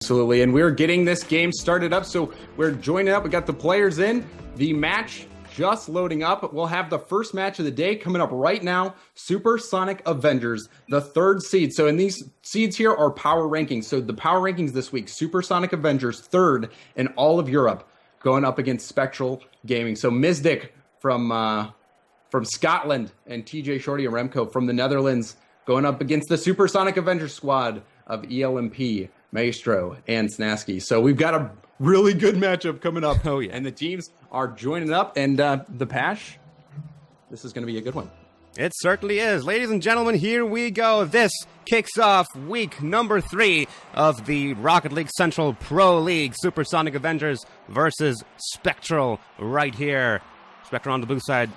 Absolutely, and we're getting this game started up, so we're joining up. We got the players in. The match just loading up. We'll have the first match of the day coming up right now. Supersonic Avengers, the third seed. So in these seeds here are power rankings. So the power rankings this week, Supersonic Avengers, third in all of Europe, going up against Spectral Gaming. So Mizdik from Scotland and TJ Shorty and Remco from the Netherlands going up against the Supersonic Avengers squad of ELMP, Maestro, and Snasky. So we've got a really good matchup coming up. Oh, yeah. And the teams are joining up. And the Pash, this is going to be a good one. It certainly is. Ladies and gentlemen, here we go. This kicks off week number 3 of the Rocket League Central Pro League. Supersonic Avengers versus Spectral right here. Spectral on the blue side,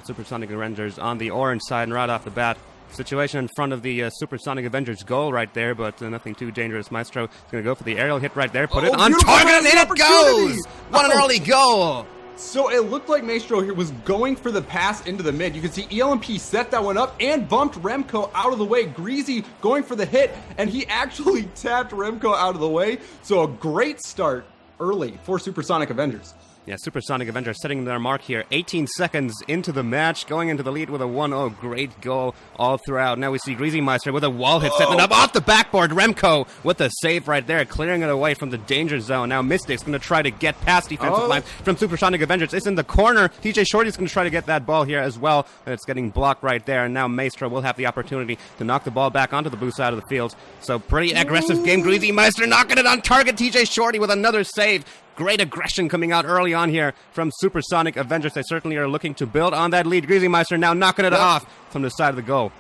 Supersonic Avengers on the orange side. And right off the bat, situation in front of the Supersonic Avengers goal right there, but nothing too dangerous. Maestro is going to go for the aerial hit right there. Put it on target, and in it goes! What an early goal! So it looked like Maestro here was going for the pass into the mid. You can see ELMP set that one up and bumped Remco out of the way. Greasy going for the hit, and he actually tapped Remco out of the way. So a great start early for Supersonic Avengers. Yeah, Supersonic Avengers setting their mark here. 18 seconds into the match, going into the lead with a 1-0. Great goal all throughout. Now we see Greasy Meister with a wall hit, setting it up off the backboard. Remco with a save right there, clearing it away from the danger zone. Now Mystic's going to try to get past defensive line from Supersonic Avengers. It's in the corner. TJ Shorty's going to try to get that ball here as well. And it's getting blocked right there. And now Maestro will have the opportunity to knock the ball back onto the blue side of the field. So pretty aggressive game. Greasy Meister knocking it on target. TJ Shorty with another save. Great aggression coming out early on here from Supersonic Avengers. They certainly are looking to build on that lead. Greasy Meister now knocking it off from the side of the goal.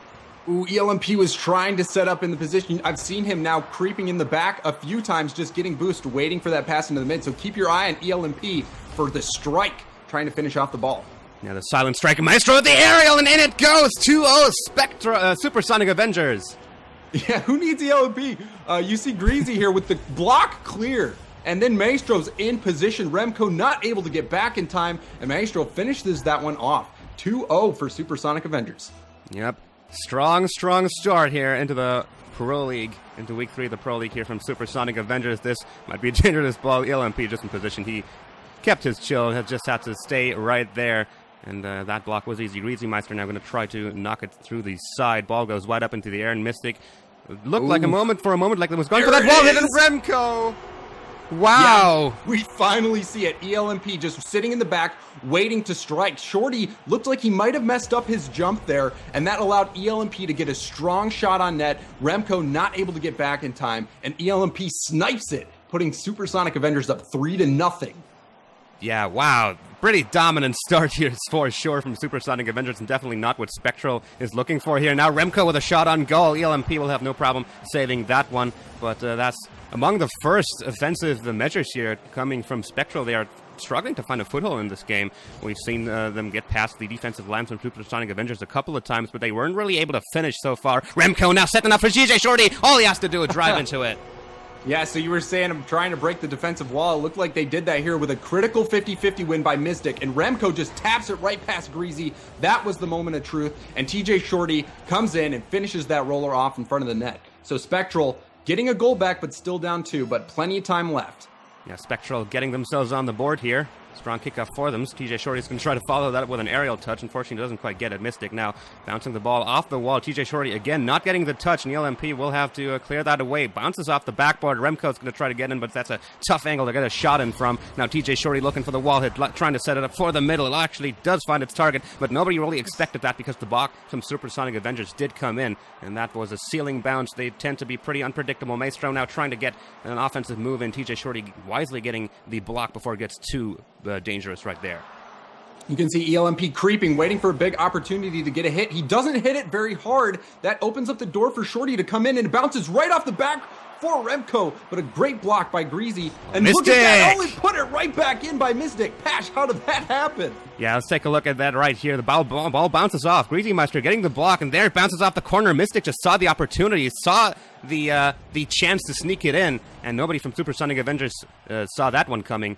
Ooh, ELMP was trying to set up in the position. I've seen him now creeping in the back a few times, just getting boost, waiting for that pass into the mid. So keep your eye on ELMP for the strike, trying to finish off the ball. Now the silent strike. Maestro with the aerial, and in it goes. 2-0 Supersonic Avengers. Yeah, who needs ELMP? You see Greasy here with the block clear. And then Maestro's in position. Remco not able to get back in time. And Maestro finishes that one off. 2-0 for Supersonic Avengers. Yep. Strong start here into the Pro League. Into week 3 of the Pro League here from Supersonic Avengers. This might be a dangerous ball. ELMP just in position. He kept his chill. Just had to stay right there. And that block was easy. Greasy Meister now going to try to knock it through the side. Ball goes wide up into the air. And Mystic looked like a moment like it was going for that ball. Hit and Remco. Wow. Yeah, we finally see it. ELMP just sitting in the back, waiting to strike. Shorty looked like he might have messed up his jump there, and that allowed ELMP to get a strong shot on net. Remco not able to get back in time, and ELMP snipes it, putting Supersonic Avengers up 3-0. Yeah, wow. Pretty dominant start here for sure from Supersonic Avengers, and definitely not what Spectral is looking for here. Now Remco with a shot on goal. ELMP will have no problem saving that one, but that's among the first offensive measures here coming from Spectral. They are struggling to find a foothold in this game. We've seen them get past the defensive lines from Supersonic Avengers a couple of times, but they weren't really able to finish so far. Remco now setting up for TJ Shorty. All he has to do is drive into it. Yeah, so you were saying I'm trying to break the defensive wall. It looked like they did that here with a critical 50-50 win by Mystic, and Remco just taps it right past Greasy. That was the moment of truth, and TJ Shorty comes in and finishes that roller off in front of the net. So Spectral getting a goal back, but still down 2, but plenty of time left. Yeah, Spectral getting themselves on the board here. Strong kickoff for them. TJ Shorty's going to try to follow that with an aerial touch. Unfortunately, doesn't quite get it. Mystic now bouncing the ball off the wall. TJ Shorty again not getting the touch, and the LMP will have to clear that away. Bounces off the backboard. Remco's going to try to get in, but that's a tough angle to get a shot in from. Now TJ Shorty looking for the wall hit, trying to set it up for the middle. It actually does find its target, but nobody really expected that because the block from Supersonic Avengers did come in, and that was a ceiling bounce. They tend to be pretty unpredictable. Maestro now trying to get an offensive move in. TJ Shorty wisely getting the block before it gets too dangerous right there. You can see ELMP creeping, waiting for a big opportunity to get a hit. He doesn't hit it very hard. That opens up the door for Shorty to come in, and it bounces right off the back for Remco, but a great block by Greasy. And Mystic! Look at that, only put it right back in by Mystic. Pash, how did that happen? Yeah, let's take a look at that right here. The ball bounces off. Greasy Meister getting the block, and there it bounces off the corner. Mystic just saw the opportunity, saw the chance to sneak it in, and nobody from Supersonic Avengers saw that one coming.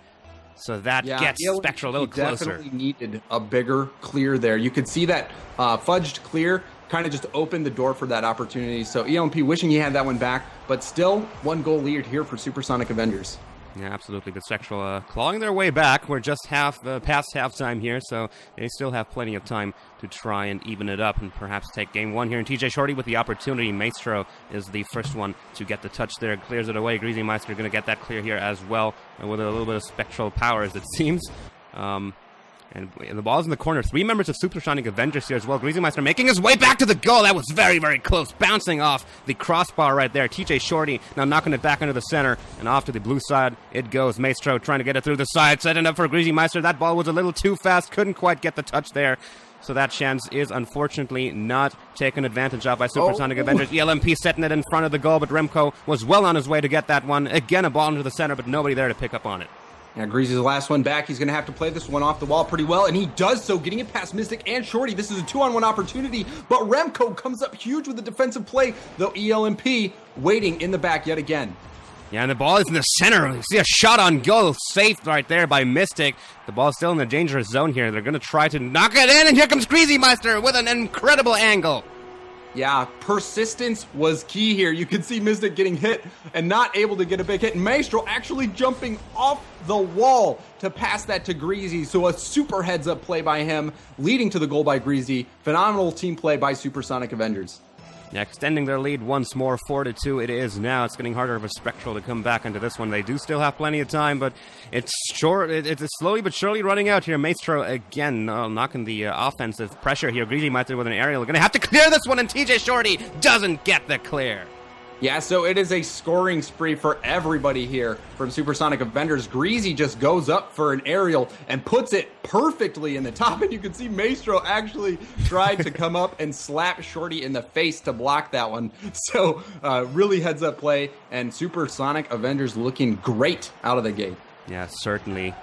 So that gets Spectral a little closer. Definitely needed a bigger clear there. You could see that fudged clear kind of just opened the door for that opportunity. So ELMP wishing he had that one back, but still 1 goal lead here for Supersonic Avengers. Yeah, absolutely. The Spectral clawing their way back. We're just past halftime here, so they still have plenty of time to try and even it up and perhaps take game 1 here. And TJ Shorty with the opportunity. Maestro is the first one to get the touch there. Clears it away. Greasy Meister going to get that clear here as well, with a little bit of Spectral power, as it seems. And the ball's in the corner. 3 members of Supersonic Avengers here as well. Greasy Meister making his way back to the goal. That was very, very close. Bouncing off the crossbar right there. TJ Shorty now knocking it back into the center. And off to the blue side it goes. Maestro trying to get it through the side. Setting up for Greasy Meister. That ball was a little too fast. Couldn't quite get the touch there. So that chance is unfortunately not taken advantage of by Supersonic Avengers. ELMP setting it in front of the goal. But Remco was well on his way to get that one. Again, a ball into the center, but nobody there to pick up on it. Yeah, Greasy's the last one back. He's going to have to play this one off the wall pretty well, and he does so, getting it past Mystic and Shorty. This is a 2-on-1 opportunity, but Remco comes up huge with the defensive play, though ELMP waiting in the back yet again. Yeah, and the ball is in the center. You see a shot on goal, saved right there by Mystic. The ball's still in the dangerous zone here. They're going to try to knock it in, and here comes Greasy Meister with an incredible angle. Yeah, persistence was key here. You can see Mystic getting hit and not able to get a big hit. Maestro actually jumping off the wall to pass that to Greasy. So a super heads-up play by him, leading to the goal by Greasy. Phenomenal team play by Supersonic Avengers. Yeah, extending their lead once more, 4-2 it is now. It's getting harder for Spectral to come back into this one. They do still have plenty of time, but it's short. It's slowly but surely running out here. Maestro again knocking the offensive pressure here. Greasy Meister with an aerial. Going to have to clear this one, and TJ Shorty doesn't get the clear. Yeah, so it is a scoring spree for everybody here from Supersonic Avengers. Greasy just goes up for an aerial and puts it perfectly in the top, and you can see Maestro actually tried to come up and slap Shorty in the face to block that one. So really heads-up play, and Supersonic Avengers looking great out of the gate. Yeah, certainly.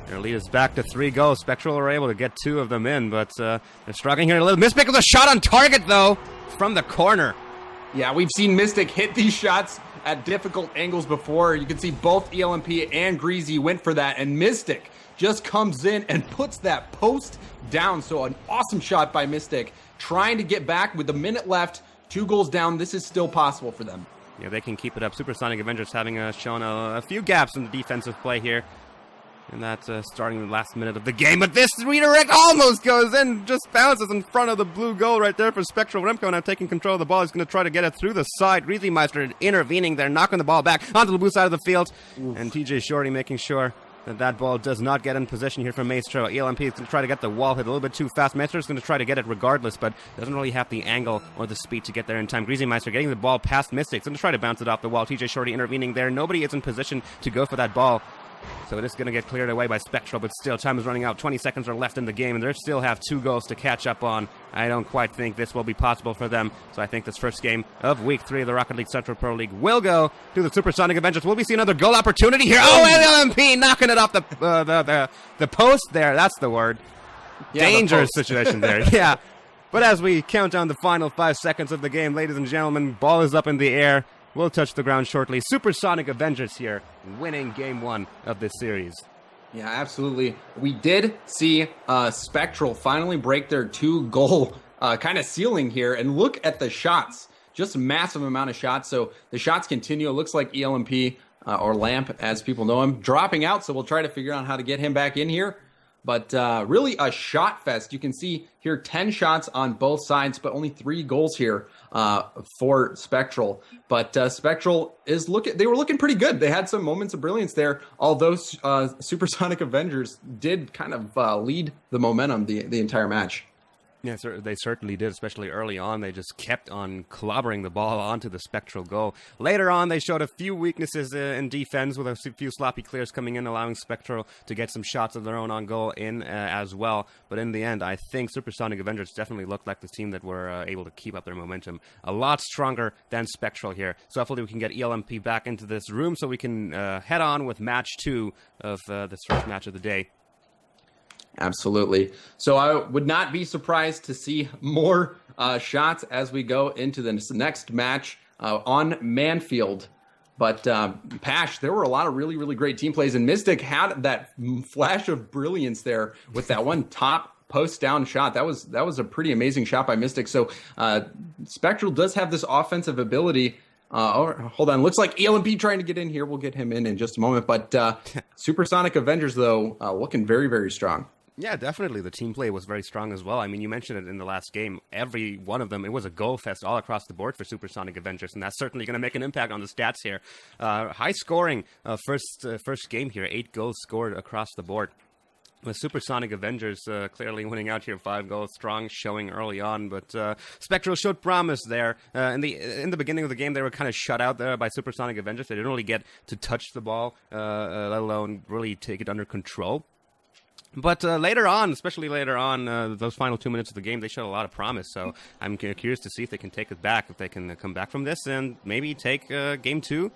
Their lead is back to 3 goals. Spectral are able to get 2 of them in, but they're struggling here a little. Mystic with a shot on target, though, from the corner. Yeah, we've seen Mystic hit these shots at difficult angles before. You can see both ELMP and Greasy went for that, and Mystic just comes in and puts that post down. So an awesome shot by Mystic, trying to get back with a minute left, 2 goals down. This is still possible for them. Yeah, they can keep it up. Supersonic Avengers having shown a few gaps in the defensive play here. And that's starting the last minute of the game. But this redirect almost goes in, just bounces in front of the blue goal right there for Spectral. Remco now taking control of the ball. He's going to try to get it through the side. Greasy Meister intervening there, knocking the ball back onto the blue side of the field. Oof. And TJ Shorty making sure that ball does not get in position here from Maestro. ELMP is going to try to get the wall hit a little bit too fast. Maestro is going to try to get it regardless, but doesn't really have the angle or the speed to get there in time. Greasy Meister getting the ball past Mystic. He's going to try to bounce it off the wall. TJ Shorty intervening there. Nobody is in position to go for that ball. So it is going to get cleared away by Spectral, but still, time is running out. 20 seconds are left in the game, and they still have 2 goals to catch up on. I don't quite think this will be possible for them, so I think this first game of Week 3 of the Rocket League Central Pro League will go to the Supersonic Avengers. Will we see another goal opportunity here? Oh, LMP knocking it off the post there. That's the word. Yeah, dangerous situation there. Yeah. But as we count down the final 5 seconds of the game, ladies and gentlemen, ball is up in the air. We'll touch the ground shortly. Supersonic Avengers here, winning Game 1 of this series. Yeah, absolutely. We did see Spectral finally break their 2-goal kind of ceiling here. And look at the shots. Just a massive amount of shots. So the shots continue. It looks like ELMP, or Lamp, as people know him, dropping out. So we'll try to figure out how to get him back in here. But really a shot fest. You can see here 10 shots on both sides, but only 3 goals here for Spectral. But Spectral they were looking pretty good. They had some moments of brilliance there, although Supersonic Avengers did kind of lead the momentum the entire match. Yeah, they certainly did, especially early on. They just kept on clobbering the ball onto the Spectral goal. Later on, they showed a few weaknesses in defense, with a few sloppy clears coming in, allowing Spectral to get some shots of their own on goal in as well. But in the end, I think Supersonic Avengers definitely looked like the team that were able to keep up their momentum. A lot stronger than Spectral here. So hopefully we can get ELMP back into this room so we can head on with match 2 of this first match of the day. Absolutely. So I would not be surprised to see more shots as we go into the next match on Manfield. But Pash, there were a lot of really, really great team plays, and Mystic had that flash of brilliance there with that one top post down shot. That was a pretty amazing shot by Mystic. So Spectral does have this offensive ability. Hold on. Looks like ELMP trying to get in here. We'll get him in just a moment. But Supersonic Avengers, though, looking very, very strong. Yeah, definitely. The team play was very strong as well. I mean, you mentioned it in the last game. Every one of them, it was a goal fest all across the board for Supersonic Avengers, and that's certainly going to make an impact on the stats here. High scoring first game here. 8 goals scored across the board. With Supersonic Avengers clearly winning out here, 5 goals strong, showing early on, but Spectral showed promise there. In the beginning of the game, they were kind of shut out there by Supersonic Avengers. They didn't really get to touch the ball, let alone really take it under control. But later on, especially later on, those final 2 minutes of the game, they showed a lot of promise. So I'm curious to see if they can take it back, if they can come back from this and maybe take game 2.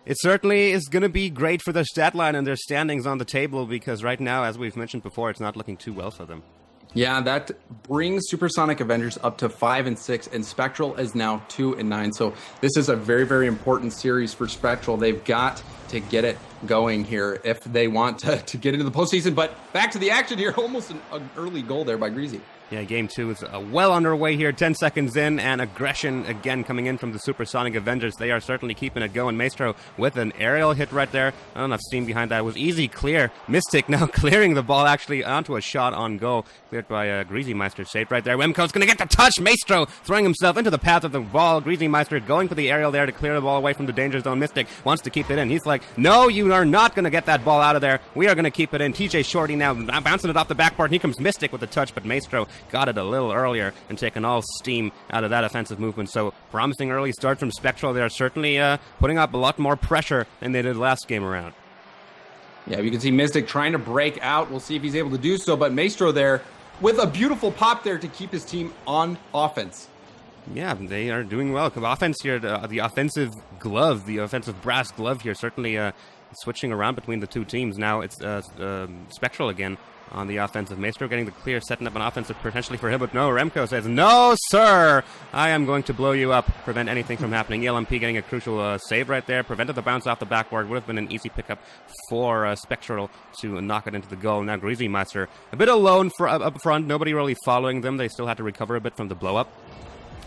It certainly is going to be great for their stat line and their standings on the table, because right now, as we've mentioned before, it's not looking too well for them. Yeah, that brings Supersonic Avengers up to 5-6, and Spectral is now 2-9. So this is a very, very important series for Spectral. They've got to get it going here if they want to get into the postseason. But back to the action here, almost an early goal there by Greasy. Yeah, game 2 is well underway here, 10 seconds in, and aggression again coming in from the Supersonic Avengers. They are certainly keeping it going. Maestro with an aerial hit right there. Not enough steam behind that. It was easy clear. Mystic now clearing the ball actually onto a shot on goal. Cleared by Greasy Meister. Saved right there. Remco's going to get the touch. Maestro throwing himself into the path of the ball. Greasy Meister going for the aerial there to clear the ball away from the danger zone. Mystic wants to keep it in. He's like, no, you are not going to get that ball out of there. We are going to keep it in. TJ Shorty now bouncing it off the backboard. Here comes Mystic with the touch, but Maestro got it a little earlier and taken all steam out of that offensive movement. So promising early start from Spectral. They are certainly putting up a lot more pressure than they did last game around. Yeah, you can see Mystic trying to break out. We'll see if he's able to do so, but Maestro there with a beautiful pop there to keep his team on offense. Yeah, they are doing well. Offense here, the offensive glove, the offensive brass glove here, certainly switching around between the two teams. Now it's Spectral again on the offensive. Maestro getting the clear, setting up an offensive potentially for him, but no, Remco says, no, sir, I am going to blow you up, prevent anything from happening. ELMP getting a crucial save right there, prevented the bounce off the backboard, would have been an easy pickup for Spectral to knock it into the goal. Now Greasy Meister a bit alone up front, nobody really following them. They still had to recover a bit from the blow-up,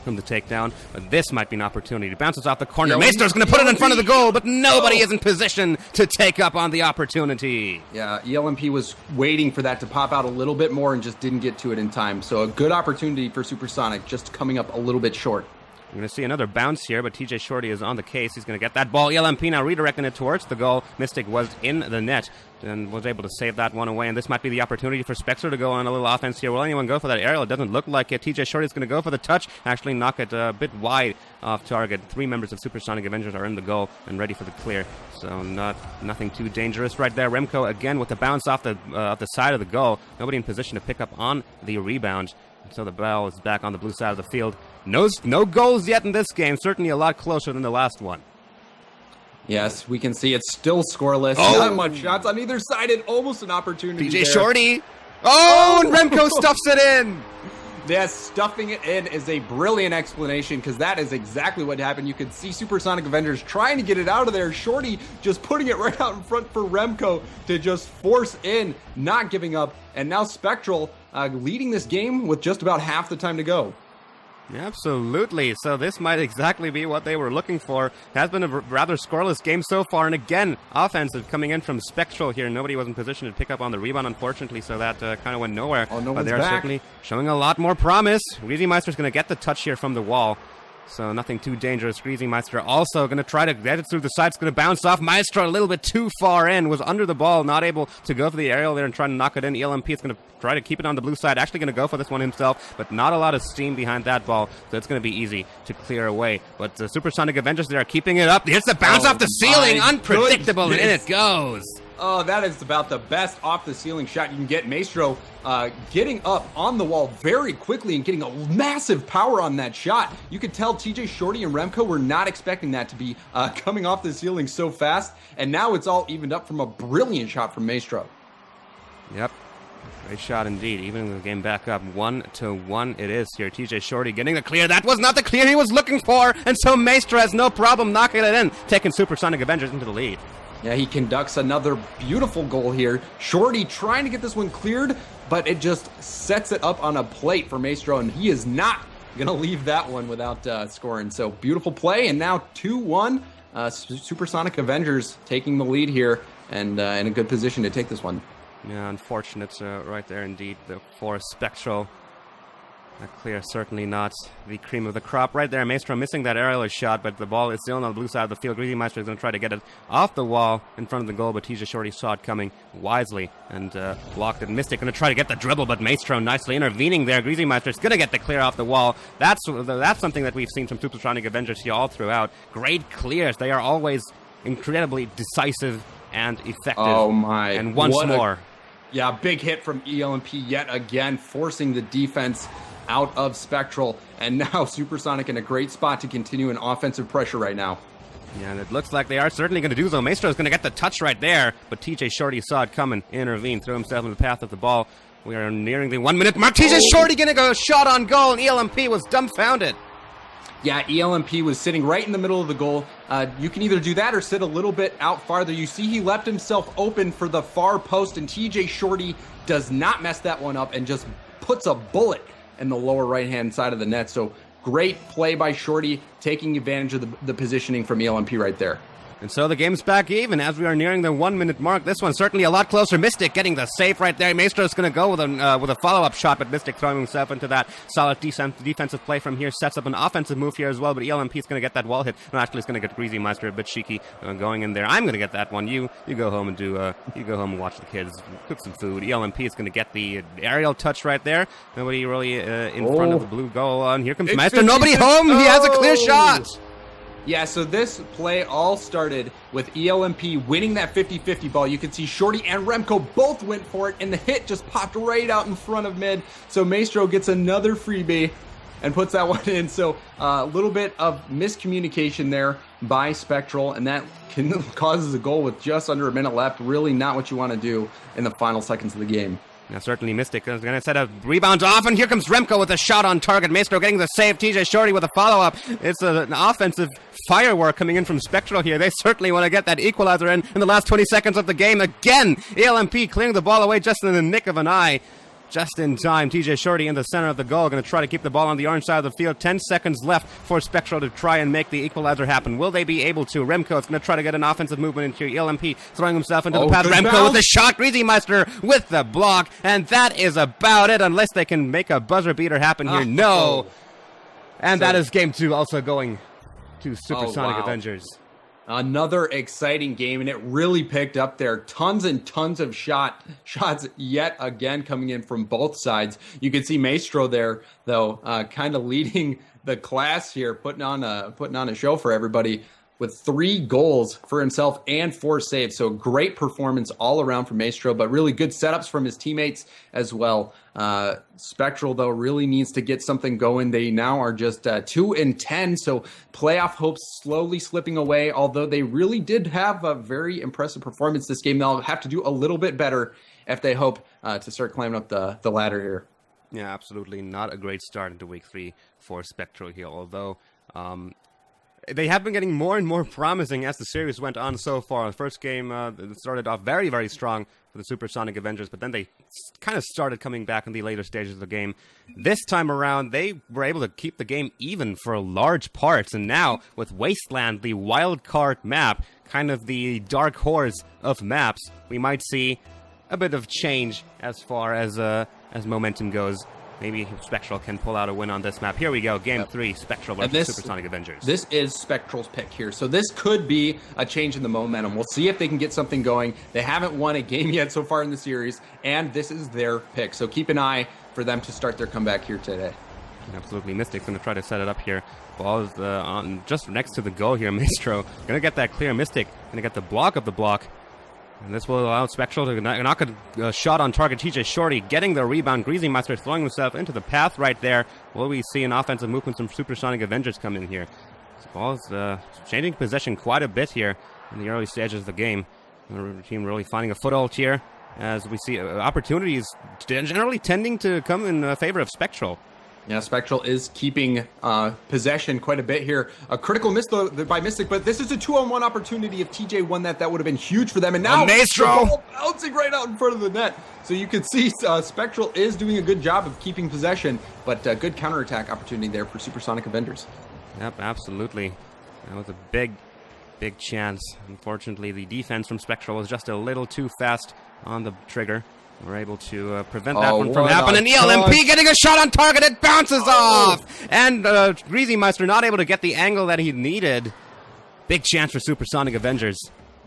from the takedown, but this might be an opportunity. Bounces off the corner. Maestro's going to put it in front of the goal, but nobody is in position to take up on the opportunity. Yeah, ELMP was waiting for that to pop out a little bit more and just didn't get to it in time. So a good opportunity for Supersonic, just coming up a little bit short. We're going to see another bounce here, but TJ Shorty is on the case. He's going to get that ball. ELMP now redirecting it towards the goal. Mystic was in the net and was able to save that one away, and this might be the opportunity for Spectral to go on a little offense here. Will anyone go for that aerial? It doesn't look like it. TJ Shorty is going to go for the touch, actually knock it a bit wide off target. 3 members of Supersonic Avengers are in the goal and ready for the clear, so nothing too dangerous right there. Remco again with the bounce off the side of the goal. Nobody in position to pick up on the rebound. So the ball is back on the blue side of the field. No goals yet in this game. Certainly a lot closer than the last one. Yes, we can see it's still scoreless. Not much shots on either side, and almost an opportunity TJ Shorty. And Remco stuffs it in. Yes, stuffing it in is a brilliant explanation, because that is exactly what happened. You could see Supersonic Avengers trying to get it out of there. Shorty just putting it right out in front for Remco to just force in, not giving up. And now Spectral leading this game with just about half the time to go. Absolutely. So this might exactly be what they were looking for. It has been a rather scoreless game so far. And again, offensive coming in from Spectral here. Nobody was in position to pick up on the rebound, unfortunately, so that kind of went nowhere. But they're certainly showing a lot more promise. Greasy Meister's going to get the touch here from the wall. So nothing too dangerous. Greasy Meister also going to try to get it through the side. It's going to bounce off. Maestro a little bit too far in. Was under the ball. Not able to go for the aerial there and try to knock it in. ELMP is going to try to keep it on the blue side. Actually going to go for this one himself. But not a lot of steam behind that ball. So it's going to be easy to clear away. But the Supersonic Avengers, they are keeping it up. Here's the bounce off the ceiling. Unpredictable. And in it goes. Oh, that is about the best off-the-ceiling shot you can get. Maestro getting up on the wall very quickly and getting a massive power on that shot. You could tell TJ Shorty and Remco were not expecting that to be coming off the ceiling so fast. And now it's all evened up from a brilliant shot from Maestro. Yep. Great shot indeed. Even the game back up 1-1 it is here. TJ Shorty getting the clear. That was not the clear he was looking for. And so Maestro has no problem knocking it in, taking Supersonic Avengers into the lead. Yeah, he conducts another beautiful goal here. Shorty trying to get this one cleared, but it just sets it up on a plate for Maestro, and he is not going to leave that one without scoring. So beautiful play, and now 2-1. Supersonic Avengers taking the lead here, and in a good position to take this one. Yeah, unfortunate right there indeed for Spectral. That clear, certainly not the cream of the crop. Right there, Maestro missing that aerial shot, but the ball is still on the blue side of the field. Greasy Meister is going to try to get it off the wall in front of the goal, but TJ Shorty saw it coming wisely and blocked it. Mystic going to try to get the dribble, but Maestro nicely intervening there. Greasy Meister is going to get the clear off the wall. That's something that we've seen from Supersonic Avengers here all throughout. Great clears. They are always incredibly decisive and effective. Oh my. And once more. Yeah, big hit from ELMP yet again, forcing the defense out of Spectral, and now Supersonic in a great spot to continue an offensive pressure right now. Yeah, and it looks like they are certainly going to do so. Maestro is going to get the touch right there, but TJ Shorty saw it coming, intervened, threw himself in the path of the ball. We are nearing the 1 minute mark. TJ Shorty going to go shot on goal, and ELMP was dumbfounded. Yeah, ELMP was sitting right in the middle of the goal. You can either do that or sit a little bit out farther. You see he left himself open for the far post, and TJ Shorty does not mess that one up and just puts a bullet in the lower right-hand side of the net. So great play by Shorty, taking advantage of the positioning from ELMP right there. And so the game's back even as we are nearing the 1 minute mark. This one's certainly a lot closer. Mystic getting the save right there. Maestro's going to go with a follow-up shot, but Mystic throwing himself into that solid defensive play from here. Sets up an offensive move here as well, but ELMP is going to get that wall hit. And actually it's going to get Greasy Meister a bit cheeky going in there. I'm going to get that one. You go home and you go home and watch the kids, cook some food. ELMP is going to get the aerial touch right there. Nobody really in front of the blue goal. And here comes Meister. Nobody home. He has a clear shot. Yeah, so this play all started with ELMP winning that 50-50 ball. You can see Shorty and Remco both went for it, and the hit just popped right out in front of mid. So Maestro gets another freebie and puts that one in. So a little bit of miscommunication there by Spectral, and that causes a goal with just under a minute left. Really not what you want to do in the final seconds of the game. Now, certainly Mystic is going to set a rebound off, and here comes Remco with a shot on target. Maestro getting the save. TJ Shorty with a follow-up. It's an offensive firework coming in from Spectral here. They certainly want to get that equalizer in the last 20 seconds of the game. Again, ELMP clearing the ball away just in the nick of an eye. Just in time, TJ Shorty in the center of the goal, going to try to keep the ball on the orange side of the field. 10 seconds left for Spectral to try and make the equalizer happen. Will they be able to? Remco is going to try to get an offensive movement into ELMP, throwing himself into the path. Remco with a shot. Greasy Meister with the block, and that is about it, unless they can make a buzzer beater happen here. No. And that is game 2 also going to Supersonic Avengers. Another exciting game, and it really picked up there. Tons and tons of shots yet again coming in from both sides. You can see Maestro there, though, kind of leading the class here, putting on a show for everybody with 3 goals for himself and 4 saves. So great performance all around from Maestro, but really good setups from his teammates as well. Spectral, though, really needs to get something going. They now are just 2-10, so playoff hopes slowly slipping away, although they really did have a very impressive performance this game. They'll have to do a little bit better if they hope to start climbing up the ladder here. Yeah, absolutely not a great start into week 3 for Spectral here, although they have been getting more and more promising as the series went on so far. The first game started off very, very strong for the Supersonic Avengers, but then they kind of started coming back in the later stages of the game. This time around, they were able to keep the game even for large parts, and now with Wasteland, the wild card map, kind of the dark horse of maps, we might see a bit of change as far as momentum goes. Maybe Spectral can pull out a win on this map. Here we go, Game 3, Spectral versus Supersonic Avengers. This is Spectral's pick here, so this could be a change in the momentum. We'll see if they can get something going. They haven't won a game yet so far in the series, and this is their pick. So keep an eye for them to start their comeback here today. Absolutely. Mystic's going to try to set it up here. Ball is on just next to the goal here. Maestro going to get that clear. Mystic going to get the block of the block. And this will allow Spectral to knock a shot on target. TJ Shorty getting the rebound. Greasy Meister throwing himself into the path right there. Will we see an offensive movement from Supersonic Avengers come in here? This ball is changing possession quite a bit here in the early stages of the game. The team really finding a foothold here as we see opportunities generally tending to come in favor of Spectral. Yeah, Spectral is keeping possession quite a bit here. A critical miss though by Mystic, but this is a 2-on-1 opportunity. If TJ won that, that would have been huge for them. And now Maestro bouncing right out in front of the net. So you can see Spectral is doing a good job of keeping possession, but good counterattack opportunity there for Supersonic Avengers. Yep, absolutely. That was a big chance. Unfortunately, the defense from Spectral was just a little too fast on the trigger. We're able to prevent that one from happening. ELMP getting a shot on target. It bounces off. And Greasy Meister not able to get the angle that he needed. Big chance for Supersonic Avengers.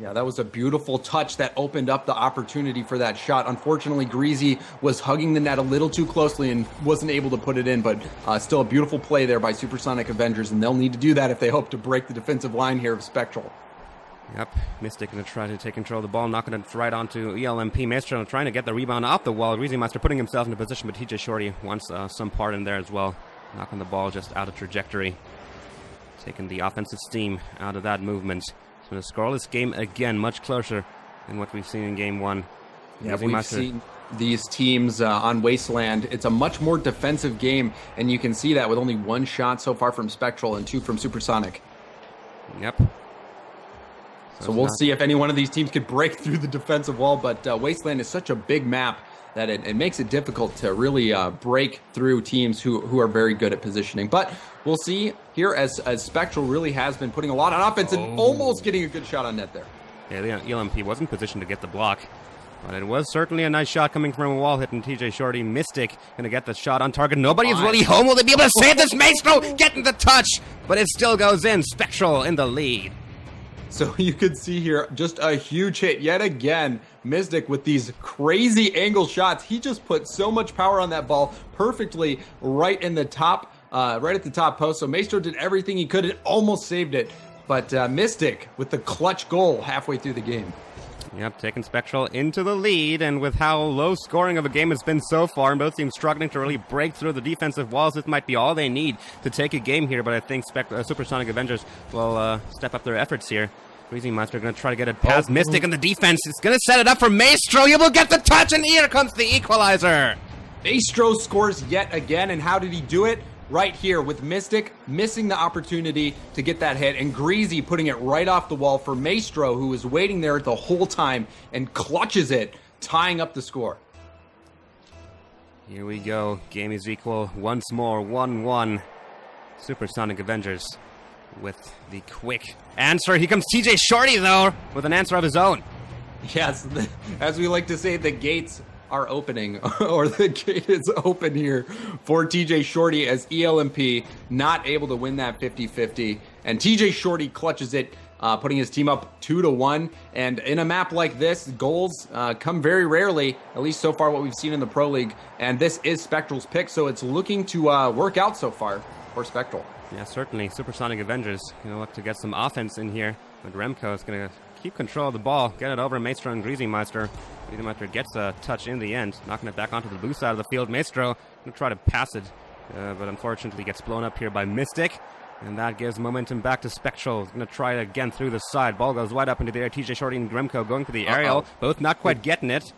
Yeah, that was a beautiful touch that opened up the opportunity for that shot. Unfortunately, Greasy was hugging the net a little too closely and wasn't able to put it in, but still a beautiful play there by Supersonic Avengers, and they'll need to do that if they hope to break the defensive line here of Spectral. Yep, Mystic going to try to take control of the ball, knocking it right onto ELMP. Maestro trying to get the rebound off the wall. Greasy Meister putting himself into position, but TJ Shorty wants some part in there as well. Knocking the ball just out of trajectory. Taking the offensive steam out of that movement. So a scoreless game again, much closer than what we've seen in Game 1. Yeah, we've seen these teams on Wasteland. It's a much more defensive game, and you can see that with only one shot so far from Spectral and 2 from Supersonic. Yep. So we'll see if any one of these teams could break through the defensive wall, but Wasteland is such a big map that it makes it difficult to really break through teams who are very good at positioning. But we'll see here as Spectral really has been putting a lot on offense and almost getting a good shot on net there. Yeah, the ELMP wasn't positioned to get the block, but it was certainly a nice shot coming from a wall hit, and TJ Shorty, Mystic, going to get the shot on target. Nobody is really home. Will they be able to save this? Maestro getting the touch, but it still goes in. Spectral in the lead. So you can see here just a huge hit yet again. Mystic with these crazy angle shots. He just put so much power on that ball perfectly right in the top, right at the top post. So Maestro did everything he could and almost saved it. But Mystic with the clutch goal halfway through the game. Yep, taking Spectral into the lead, and with how low scoring of a game it's been so far, and both teams struggling to really break through the defensive walls, this might be all they need to take a game here, but I think Supersonic Avengers will step up their efforts here. Greasy Meister going to try to get it past Mystic, and the defense is going to set it up for Maestro. You will get the touch, and here comes the equalizer. Maestro scores yet again, and how did he do it? Right here with Mystic missing the opportunity to get that hit, and Greasy putting it right off the wall for Maestro, who was waiting there the whole time and clutches it, tying up the score. Here we go. Game is equal once more, 1-1. Supersonic Avengers with the quick answer. Here comes TJ Shorty, though, with an answer of his own. Yes, as we like to say, the gates are opening, or the gate is open here for TJ Shorty as ELMP not able to win that 50-50. And TJ Shorty clutches it, putting his team up 2-1. And in a map like this, goals come very rarely, at least so far what we've seen in the Pro League. And this is Spectral's pick, so it's looking to work out so far for Spectral. Yeah, certainly. Supersonic Avengers going to look to get some offense in here. But Remco is going to keep control of the ball, get it over to Maestro and Greasy Meister. Greasy Meister gets a touch in the end, knocking it back onto the blue side of the field. Maestro going to try to pass it, but unfortunately gets blown up here by Mystic. And that gives momentum back to Spectral. He's going to try it again through the side. Ball goes wide up into the air. TJ Shorty and Remco going for the aerial. Both not quite getting it.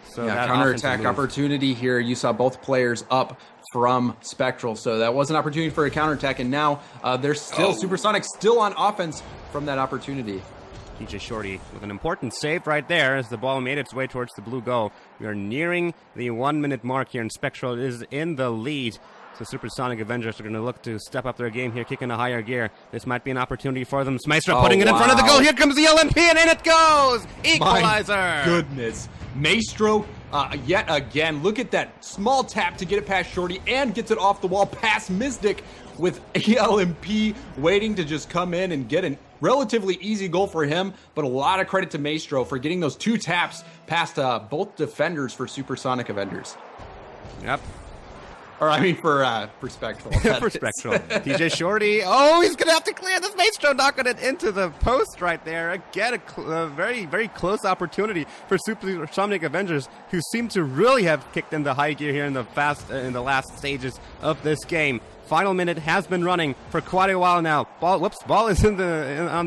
So yeah, counterattack opportunity here. You saw both players up from Spectral, so that was an opportunity for a counterattack, and now there's still Supersonic still on offense from that opportunity. TJ Shorty with an important save right there as the ball made its way towards the blue goal. We are nearing the 1 minute mark here, and Spectral is in the lead. So Supersonic Avengers are going to look to step up their game here, kick in a higher gear. This might be an opportunity for them. Maestro putting it in front of the goal. Here comes the LMP, and in it goes! Equalizer! My goodness. Maestro, yet again. Look at that small tap to get it past Shorty and gets it off the wall past Mystic, with LMP waiting to just come in and get a relatively easy goal for him. But a lot of credit to Maestro for getting those 2 taps past both defenders for Supersonic Avengers. Yep. Or, I mean, for Spectral. For Spectral. TJ Shorty. Oh, he's going to have to clear this. Maestro knocking it into the post right there. Again, a very, very close opportunity for Supersonic Avengers, who seem to really have kicked into high gear here in the last stages of this game. final minute has been running for quite a while now. Ball is on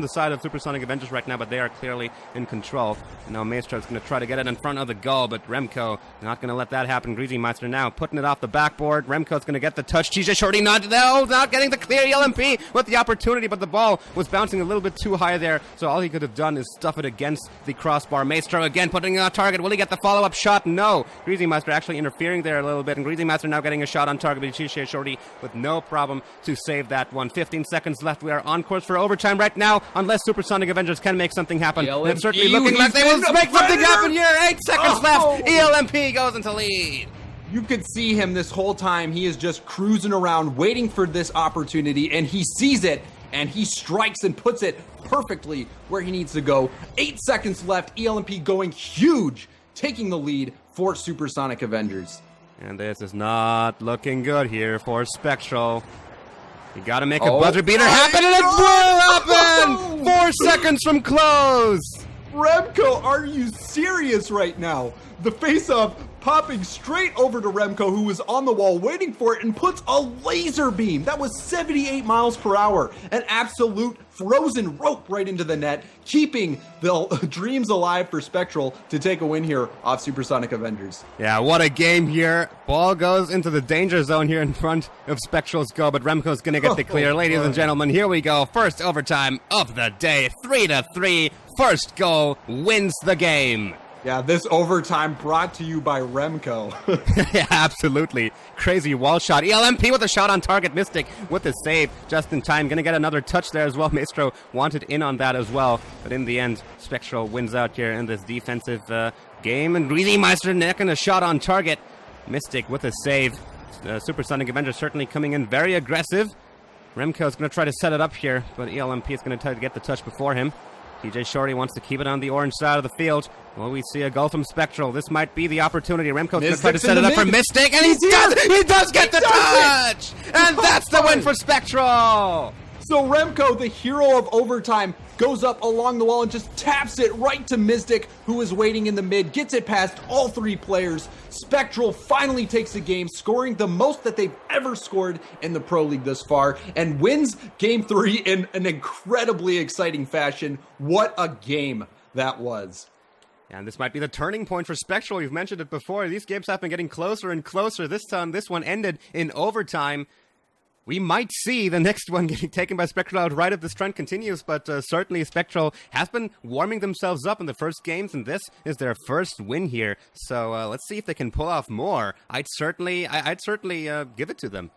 the side of Supersonic Avengers right now, but they are clearly in control. Now Maestro's going to try to get it in front of the goal, but Remco not going to let that happen. Greasy Meister now putting it off the backboard. Remco's going to get the touch. TJ Shorty not getting the clear. LMP with the opportunity, but the ball was bouncing a little bit too high there, so all he could have done is stuff it against the crossbar. Maestro again putting it on target. Will he get the follow-up shot? No. Greasy Meister actually interfering there a little bit, and Greasy Meister now getting a shot on target, but TJ Shorty with no problem to save that one. 15 seconds left. We are on course for overtime right now, unless Supersonic Avengers can make something happen. It's certainly looking like they will make something happen here. 8 seconds left. ELMP goes into lead. You could see him this whole time. He is just cruising around waiting for this opportunity, and he sees it, and he strikes and puts it perfectly where he needs to go. 8 seconds left. ELMP going huge, taking the lead for Supersonic Avengers. And this is not looking good here for Spectral. You gotta make a buzzer beater happen, and it will happen! 4 seconds from close! Remco, are you serious right now? The face-off popping straight over to Remco, who was on the wall waiting for it, and puts a laser beam. That was 78 miles per hour. An absolute frozen rope right into the net, keeping the dreams alive for Spectral to take a win here off Supersonic Avengers. Yeah, what a game here. Ball goes into the danger zone here in front of Spectral's goal, but Remco's going to get the clear. Ladies and gentlemen, here we go. First overtime of the day, 3-3. First goal wins the game. Yeah, this overtime brought to you by Remco. Yeah, absolutely. Crazy wall shot. ELMP with a shot on target. Mystic with the save just in time. Going to get another touch there as well. Maestro wanted in on that as well. But in the end, Spectral wins out here in this defensive game. And Greasy Meister necking a shot on target. Mystic with a save. Supersonic Avengers certainly coming in very aggressive. Remco is going to try to set it up here, but ELMP is going to try to get the touch before him. TJ Shorty wants to keep it on the orange side of the field. Well, we see a goal from Spectral. This might be the opportunity. Remco's going to try to set it up for Mystic, and he does get the touch! And that's the win for Spectral! So Remco, the hero of overtime, goes up along the wall and just taps it right to Mystic, who is waiting in the mid, gets it past all three players. Spectral finally takes the game, scoring the most that they've ever scored in the Pro League thus far, and wins Game 3 in an incredibly exciting fashion. What a game that was. And this might be the turning point for Spectral. You've mentioned it before. These games have been getting closer and closer. This time, this one ended in overtime. We might see the next one getting taken by Spectral outright if this trend continues, but certainly Spectral has been warming themselves up in the first games, and this is their first win here. So let's see if they can pull off more. I'd certainly give it to them.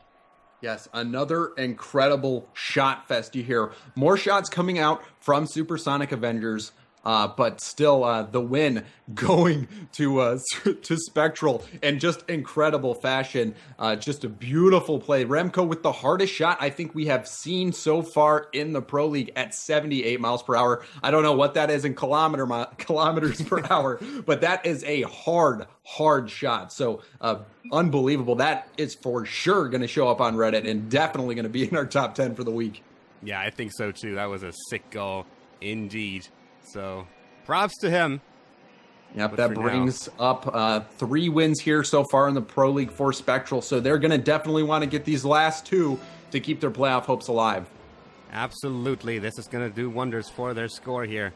Yes, another incredible shot fest. You hear more shots coming out from Supersonic Avengers. But still, the win going to Spectral in just incredible fashion. Just a beautiful play. Remco with the hardest shot I think we have seen so far in the Pro League at 78 miles per hour. I don't know what that is in kilometers per hour, but that is a hard shot. So unbelievable. That is for sure going to show up on Reddit and definitely going to be in our top 10 for the week. Yeah, I think so too. That was a sick goal indeed. So, props to him. Yep, that brings up 3 wins here so far in the Pro League for Spectral. So they're going to definitely want to get these last 2 to keep their playoff hopes alive. Absolutely. This is going to do wonders for their score here.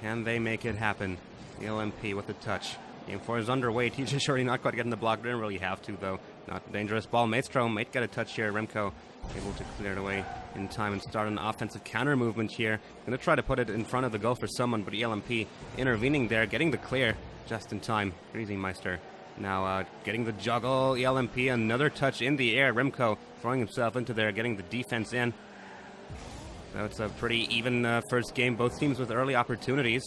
Can they make it happen? The LMP with a touch. Game 4 is underway. TJ Shorty not quite getting the block. Didn't really have to, though. Not dangerous ball. Maestro might get a touch here. Remco able to clear it away in time and start an offensive counter movement here. Going to try to put it in front of the goal for someone, but ELMP intervening there, getting the clear just in time. Greasy Meister now getting the juggle. ELMP another touch in the air. Remco throwing himself into there, getting the defense in. So it's a pretty even first game. Both teams with early opportunities.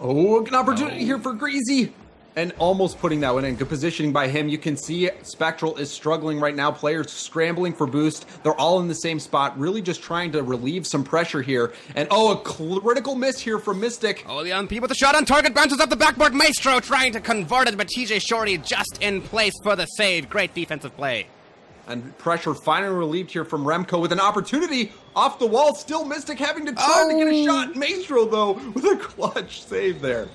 Oh, an opportunity here for Greasy. And almost putting that one in. Good positioning by him. You can see Spectral is struggling right now. Players scrambling for boost. They're all in the same spot. Really just trying to relieve some pressure here. And a critical miss here from Mystic. Oh, the LMP with a shot on target. Bounces up the backboard. Maestro trying to convert it, but TJ Shorty just in place for the save. Great defensive play. And pressure finally relieved here from Remco with an opportunity off the wall. Still Mystic having to try to get a shot. Maestro, though, with a clutch save there.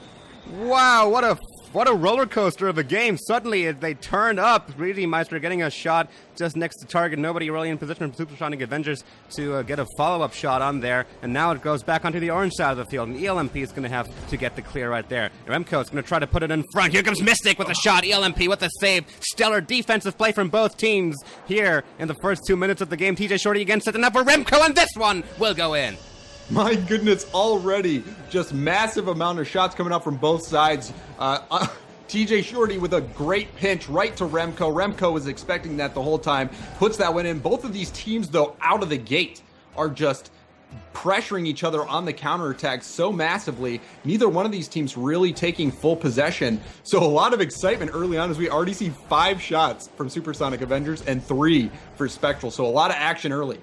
Wow, what a What a roller coaster of a game. Suddenly, they turned up. Greasy Meister getting a shot just next to target. Nobody really in position for Supersonic Avengers to get a follow-up shot on there. And now it goes back onto the orange side of the field. And ELMP is going to have to get the clear right there. Remco is going to try to put it in front. Here comes Mystic with a shot. ELMP with a save. Stellar defensive play from both teams here in the first 2 minutes of the game. TJ Shorty again setting up for Remco, and this one will go in. My goodness, already just massive amount of shots coming out from both sides. TJ Shorty with a great pinch right to Remco. Remco was expecting that the whole time. Puts that one in. Both of these teams, though, out of the gate are just pressuring each other on the counterattack so massively. Neither one of these teams really taking full possession. So a lot of excitement early on as we already see 5 shots from Supersonic Avengers and 3 for Spectral. So a lot of action early.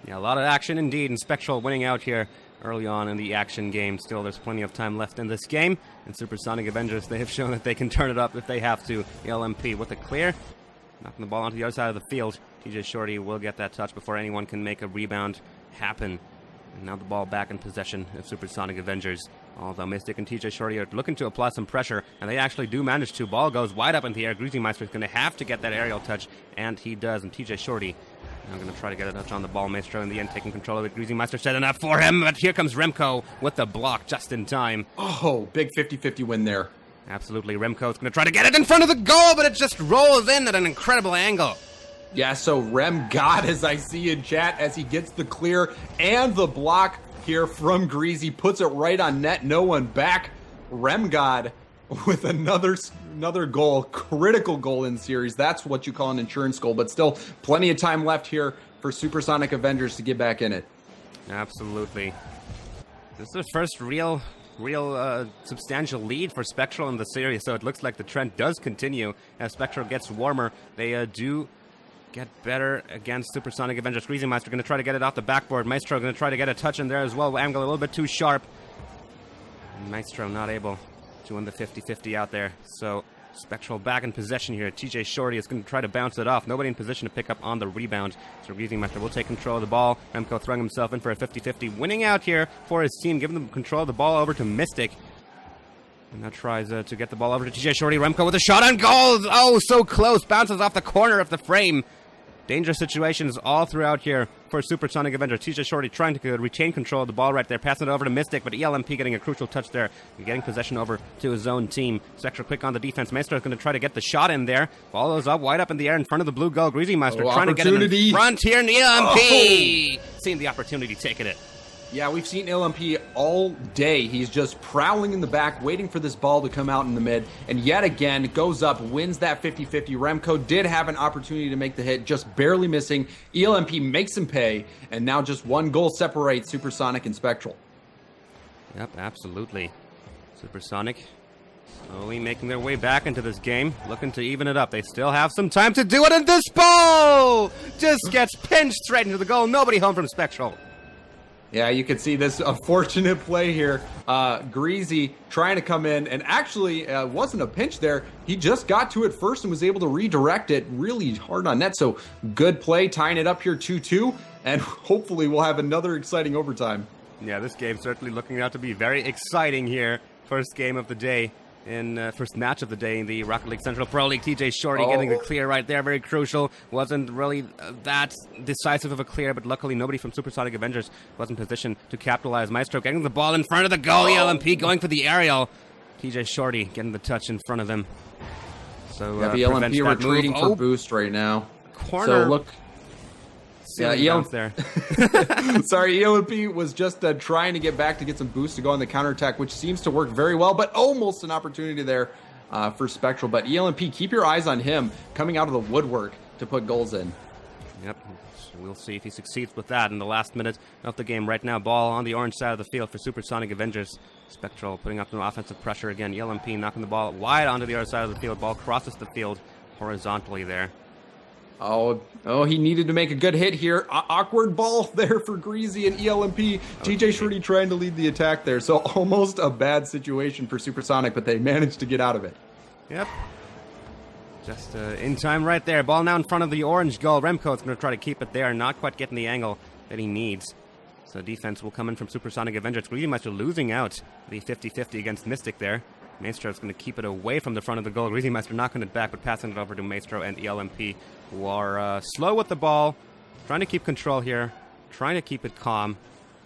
Yeah, a lot of action indeed, and Spectral winning out here early on in the action game. Still, there's plenty of time left in this game, and Supersonic Avengers, they have shown that they can turn it up if they have to. The LMP with a clear, knocking the ball onto the other side of the field. TJ Shorty will get that touch before anyone can make a rebound happen. And now the ball back in possession of Supersonic Avengers. Although Mystic and TJ Shorty are looking to apply some pressure, and they actually do manage to. Ball goes wide up in the air. Greasy Meister is going to have to get that aerial touch, and he does. And TJ Shorty now going to try to get a touch on the ball. Maestro in the end taking control of it. Greasy Meister setting up for him, but here comes Remco with the block just in time. Oh, big 50-50 win there. Absolutely. Remco's going to try to get it in front of the goal, but it just rolls in at an incredible angle. Yeah, so Rem God, as I see in chat, as he gets the clear and the block here from Greasy, puts it right on net, no one back. Rem God with another goal, critical goal in series. That's what you call an insurance goal, but still plenty of time left here for Supersonic Avengers to get back in it. Absolutely. This is the first real substantial lead for Spectral in the series, so it looks like the trend does continue as Spectral gets warmer. They do get better against Supersonic Avengers. Greasy Meister going to try to get it off the backboard. Maestro going to try to get a touch in there as well. Angle a little bit too sharp. And Maestro not able to win the 50-50 out there. So Spectral back in possession here. TJ Shorty is going to try to bounce it off. Nobody in position to pick up on the rebound. So Greasy Meister will take control of the ball. Remco throwing himself in for a 50-50. Winning out here for his team, giving them control of the ball over to Mystic. And now tries to get the ball over to TJ Shorty. Remco with a shot on goal. Oh, so close. Bounces off the corner of the frame. Dangerous situations all throughout here for Supersonic Avengers. TJ Shorty trying to retain control of the ball right there. Passing it over to Mystic, but ELMP getting a crucial touch there. Getting possession over to his own team. Spectral quick on the defense. Maestro is going to try to get the shot in there. Ball is up, wide up in the air in front of the blue goal. Greasy Meister trying to get it in front here. And ELMP seeing the opportunity, taking it. Yeah, we've seen LMP all day. He's just prowling in the back, waiting for this ball to come out in the mid. And yet again, goes up, wins that 50-50. Remco did have an opportunity to make the hit, just barely missing. ELMP makes him pay, and now just one goal separates Supersonic and Spectral. Yep, absolutely. Supersonic slowly making their way back into this game, looking to even it up. They still have some time to do it, and this ball just gets pinched straight into the goal. Nobody home from Spectral. Yeah, you can see this unfortunate play here. Greasy trying to come in, and actually wasn't a pinch there. He just got to it first and was able to redirect it really hard on net. So good play, tying it up here 2-2, and hopefully we'll have another exciting overtime. Yeah, this game's certainly looking out to be very exciting here. First game of the day. First match of the day in the Rocket League Central Pro League. TJ Shorty getting the clear right there, very crucial. Wasn't really that decisive of a clear, but luckily nobody from Supersonic Avengers was in position to capitalize. Maestro getting the ball in front of the goal. ELMP going for the aerial. TJ Shorty getting the touch in front of him. So the ELMP retreating for boost right now. Corner. So look. Yeah, ELMP there. Sorry, ELMP was just trying to get back to get some boost to go on the counterattack, which seems to work very well, but almost an opportunity there for Spectral. But ELMP, keep your eyes on him coming out of the woodwork to put goals in. Yep, so we'll see if he succeeds with that in the last minute of the game. Right now, ball on the orange side of the field for Supersonic Avengers. Spectral putting up some offensive pressure again. ELMP knocking the ball wide onto the other side of the field. Ball crosses the field horizontally there. Oh, he needed to make a good hit here. Awkward ball there for Greasy and ELMP. TJ Shorty trying to lead the attack there. So almost a bad situation for Supersonic, but they managed to get out of it. Yep. Just in time right there. Ball now in front of the orange goal. Remco is going to try to keep it there. Not quite getting the angle that he needs. So defense will come in from Supersonic Avengers. Greasy Meister losing out the 50-50 against Mystic there. Maestro's going to keep it away from the front of the goal. Greasy Meister knocking it back, but passing it over to Maestro and ELMP, who are slow with the ball, trying to keep control here, trying to keep it calm.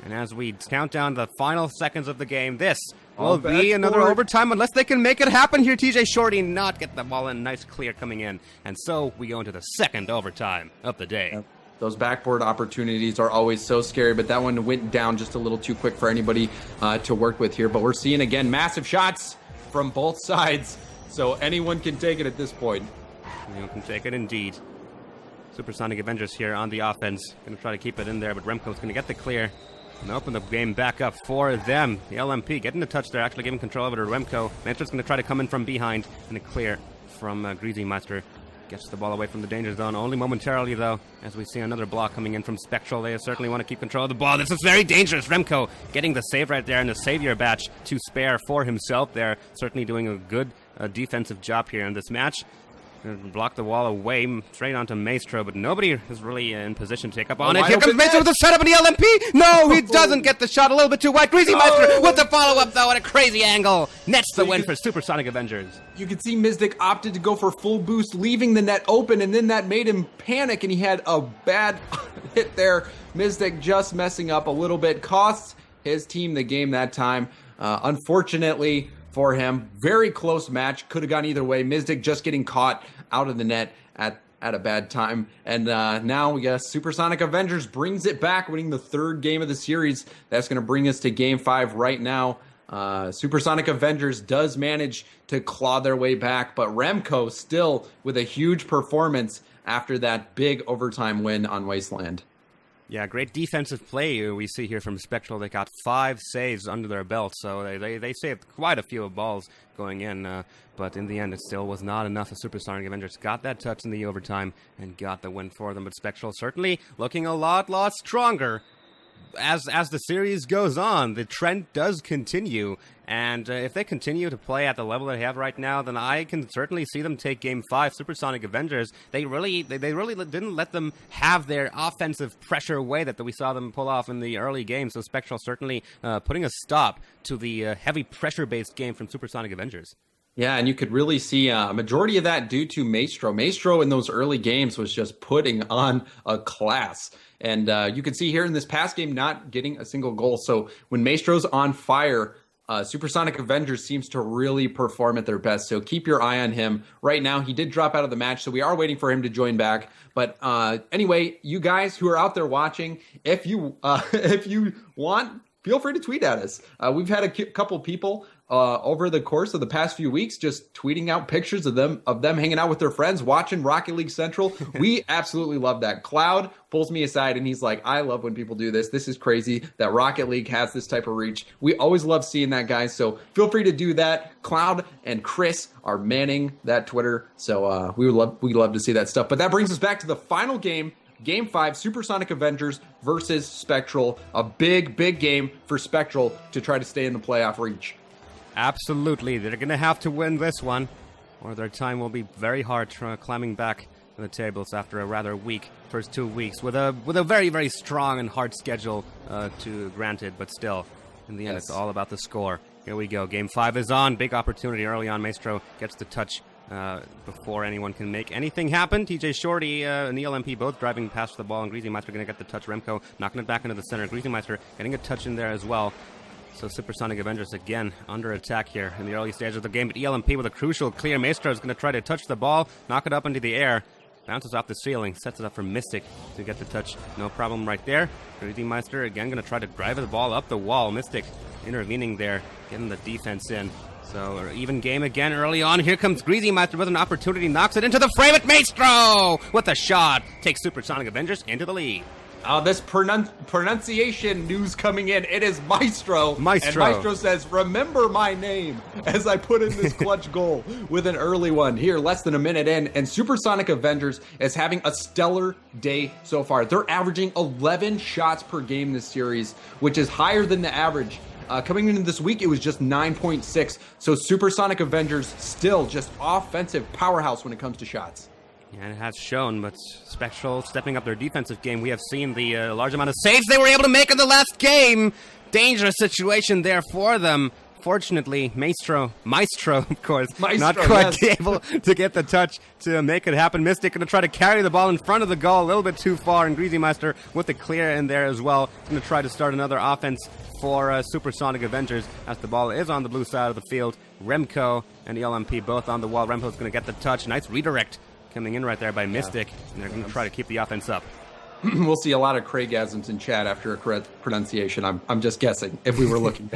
And as we count down the final seconds of the game, this will be another overtime unless they can make it happen here. TJ Shorty not get the ball in. Nice clear coming in. And so we go into the second overtime of the day. Yep. Those backboard opportunities are always so scary, but that one went down just a little too quick for anybody to work with here. But we're seeing, again, massive shots from both sides, so anyone can take it at this point. Anyone can take it, indeed. Supersonic Avengers here on the offense. Going to try to keep it in there, but Remco's going to get the clear and open the game back up for them. The LMP getting the touch there, actually giving control over to Remco. Maestro's going to try to come in from behind and a clear from Greasy Meister. Gets the ball away from the danger zone, only momentarily, though, as we see another block coming in from Spectral. They certainly want to keep control of the ball. This is very dangerous. Remco getting the save right there and the savior batch to spare for himself there. Certainly doing a good defensive job here in this match. Block the wall away, straight onto Maestro, but nobody is really in position to take up on it. Here comes Maestro with the setup in the LMP. No, he doesn't get the shot. A little bit too wide. Greasy Meister with the follow-up, though, at a crazy angle. Nets the win for Supersonic Avengers. You could see Mystic opted to go for full boost, leaving the net open, and then that made him panic, and he had a bad hit there. Mystic just messing up a little bit. Costs his team the game that time. Unfortunately for him, very close match. Could have gone either way. Mystic just getting caught out of the net at a bad time. And now we guess Supersonic Avengers brings it back, winning the third game of the series. That's going to bring us to Game 5 right now. Supersonic Avengers does manage to claw their way back, but Remco still with a huge performance after that big overtime win on Wasteland. Yeah, great defensive play we see here from Spectral. They got 5 saves under their belt, so they saved quite a few balls going in. But in the end, it still was not enough. The Supersonic Avengers got that touch in the overtime and got the win for them. But Spectral certainly looking a lot stronger. As the series goes on, the trend does continue, and if they continue to play at the level they have right now, then I can certainly see them take Game 5. Supersonic Avengers, they really didn't let them have their offensive pressure way that we saw them pull off in the early games, so Spectral certainly putting a stop to the heavy pressure-based game from Supersonic Avengers. Yeah, and you could really see a majority of that due to Maestro. Maestro in those early games was just putting on a class. And you can see here in this past game not getting a single goal. So when Maestro's on fire, Supersonic Avengers seems to really perform at their best. So keep your eye on him. Right now, he did drop out of the match, so we are waiting for him to join back. But anyway, you guys who are out there watching, if you want, feel free to tweet at us. We've had a couple people over the course of the past few weeks just tweeting out pictures of them hanging out with their friends, watching Rocket League Central. We absolutely love that. Cloud pulls me aside and he's like, I love when people do this. This is crazy that Rocket League has this type of reach. We always love seeing that, guys. So feel free to do that. Cloud and Chris are manning that Twitter. So we love to see that stuff. But that brings us back to the final game. Game 5, Supersonic Avengers versus Spectral. A big game for Spectral to try to stay in the playoff reach. Absolutely. They're going to have to win this one, or their time will be very hard climbing back to the tables after a rather weak first 2 weeks with a very, very strong and hard schedule to granted, but still, in the end, It's all about the score. Here we go. Game 5 is on. Big opportunity early on. Maestro gets the touch before anyone can make anything happen. TJ Shorty and the LMP both driving past the ball, and Greasy Meister going to get the touch. Remco knocking it back into the center. Greasy Meister getting a touch in there as well. So Supersonic Avengers again under attack here in the early stage of the game. But ELMP with a crucial clear. Maestro is going to try to touch the ball, knock it up into the air. Bounces off the ceiling, sets it up for Mystic to get the touch. No problem right there. Greasy Meister again going to try to drive the ball up the wall. Mystic intervening there, getting the defense in. So even game again early on. Here comes Greasy Meister with an opportunity. Knocks it into the frame at Maestro with a shot. Takes Supersonic Avengers into the lead. This pronunciation news coming in. It is Maestro. And Maestro says, remember my name, as I put in this clutch goal with an early one here, less than a minute in. And Supersonic Avengers is having a stellar day so far. They're averaging 11 shots per game this series, which is higher than the average. Coming into this week, it was just 9.6. So Supersonic Avengers still just offensive powerhouse when it comes to shots. Yeah, and it has shown, but Spectral stepping up their defensive game. We have seen the large amount of saves they were able to make in the last game. Dangerous situation there for them. Fortunately, Maestro, of course, Maestro, not quite yes. able to get the touch to make it happen. Mystic going to try to carry the ball in front of the goal a little bit too far, and Greasy Meister with the clear in there as well. Going to try to start another offense for Supersonic Avengers as the ball is on the blue side of the field. Remco and the LMP both on the wall. Remco's going to get the touch. Nice redirect coming in right there by Mystic, and they're going to try to keep the offense up. We'll see a lot of Craigasms in chat after a correct pronunciation. I'm just guessing if we were looking.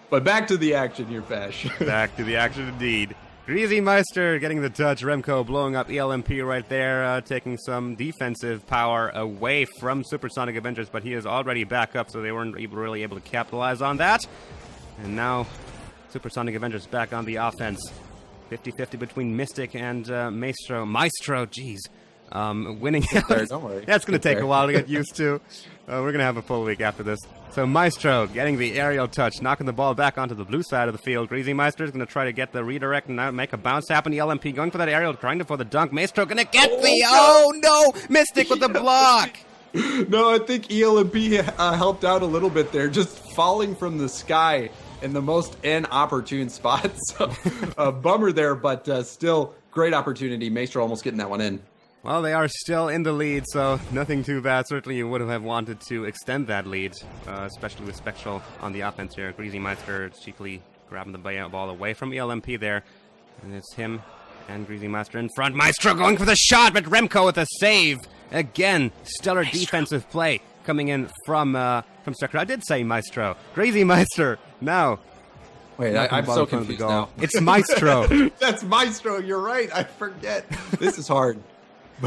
But back to the action here, Fash. Back to the action indeed. Greasy Meister getting the touch. Remco blowing up ELMP right there, taking some defensive power away from Supersonic Avengers, but he is already back up, so they weren't really able to capitalize on that. And now Supersonic Avengers back on the offense. 50-50 between Mystic and Maestro, jeez. Winning. Don't worry. That's going to take a while to get used to. We're going to have a full week after this. So Maestro getting the aerial touch, knocking the ball back onto the blue side of the field. Greasy Meister is going to try to get the redirect and now make a bounce happen. The LMP going for that aerial, trying to for the dunk. Maestro going to get no! Mystic with the block! No, I think ELMP helped out a little bit there, just falling from the sky in the most inopportune spot. So bummer there, but still great opportunity. Maestro almost getting that one in. Well, they are still in the lead, so nothing too bad. Certainly you would have wanted to extend that lead, especially with Spectral on the offense here. Greasy Meister cheekily grabbing the ball away from ELMP there. And it's him and Greasy Meister in front. Maestro going for the shot, but Remco with a save. Again, stellar defensive play coming in from Spectral. I did say Maestro. Greasy Meister now. Wait, I'm so confused now. It's Maestro. That's Maestro. You're right. I forget. This is hard.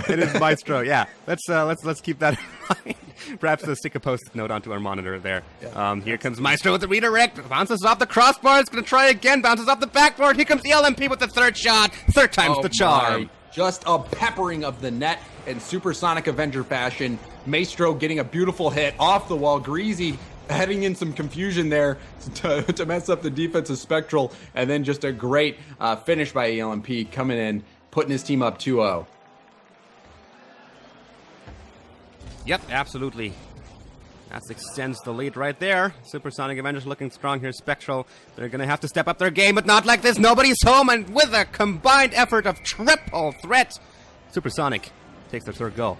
It is Maestro, yeah. Let's keep that in mind. Perhaps stick a post-it note onto our monitor there. Yeah. Here comes Maestro with the redirect. Bounces off the crossbar. It's going to try again. Bounces off the backboard. Here comes the LMP with the third shot. Third time's the charm. Just a peppering of the net in Supersonic Avenger fashion. Maestro getting a beautiful hit off the wall. Greasy heading in some confusion there to mess up the defense of Spectral. And then just a great finish by LMP coming in, putting his team up 2-0. Yep, absolutely. That extends the lead right there. Supersonic Avengers looking strong here. Spectral, they're going to have to step up their game, but not like this. Nobody's home, and with a combined effort of triple threat, Supersonic takes their third goal.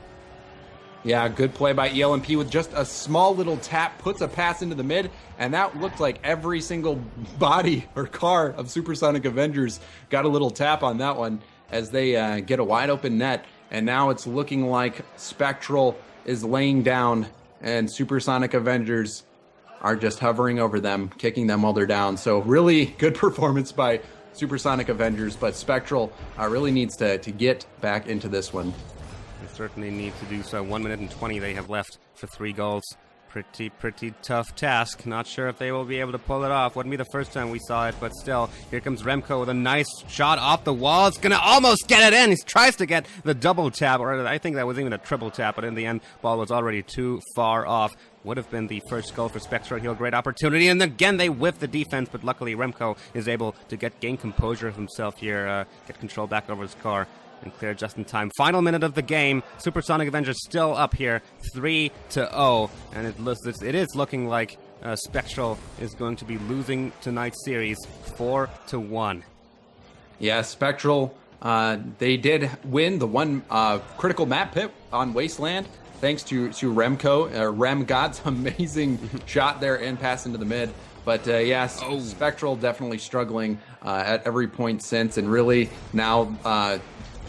Yeah, good play by ELMP with just a small little tap, puts a pass into the mid, and that looked like every single body or car of Supersonic Avengers got a little tap on that one as they get a wide open net, and now it's looking like Spectral is laying down, and Supersonic Avengers are just hovering over them, kicking them while they're down. So really good performance by Supersonic Avengers, but Spectral really needs to get back into this one. They certainly need to do so. 1 minute and 20 they have left for 3 goals. Pretty tough task. Not sure if they will be able to pull it off. Wouldn't be the first time we saw it, but still. Here comes Remco with a nice shot off the wall. It's going to almost get it in. He tries to get the double tap, or I think that was even a triple tap, but in the end, ball was already too far off. Would have been the first goal for Spectral here. Great opportunity, and again they whiff the defense, but luckily Remco is able to gain composure of himself here, get control back over his car, and clear just in time. Final minute of the game. Supersonic Avengers still up here, 3-0, and it is looking like Spectral is going to be losing tonight's series 4-1. Yeah, Spectral, they did win the one critical map pit on Wasteland, thanks to Remco, Rem God's amazing shot there and pass into the mid. But Spectral definitely struggling at every point since, and really now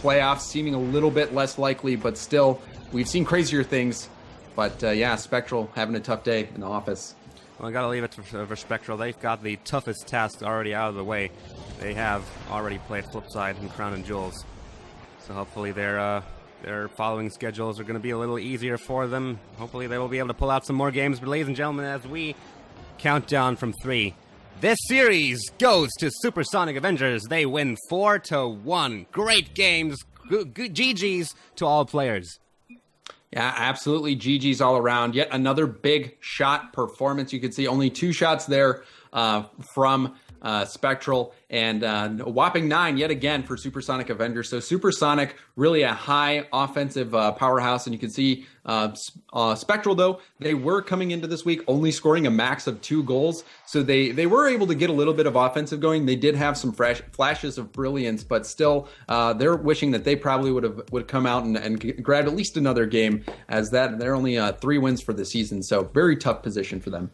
playoffs seeming a little bit less likely, but still, we've seen crazier things. But Spectral having a tough day in the office. Well, I gotta leave it for Spectral. They've got the toughest task already out of the way. They have already played Flipside and Crown and Jewels, so hopefully their following schedules are going to be a little easier for them. Hopefully they will be able to pull out some more games. But ladies and gentlemen, as we count down from 3, this series goes to Supersonic Avengers. They win 4-1. Great games. GG's to all players. Yeah, absolutely. GG's all around. Yet another big shot performance. You can see only 2 shots there from Spectral, and a whopping 9 yet again for Supersonic Avengers. So Supersonic, really a high offensive powerhouse, and you can see Spectral, though, they were coming into this week only scoring a max of 2 goals, so they were able to get a little bit of offensive going. They did have some flashes of brilliance, but still they're wishing that they probably would come out and grab at least another game, as that they're only 3 wins for the season, so very tough position for them.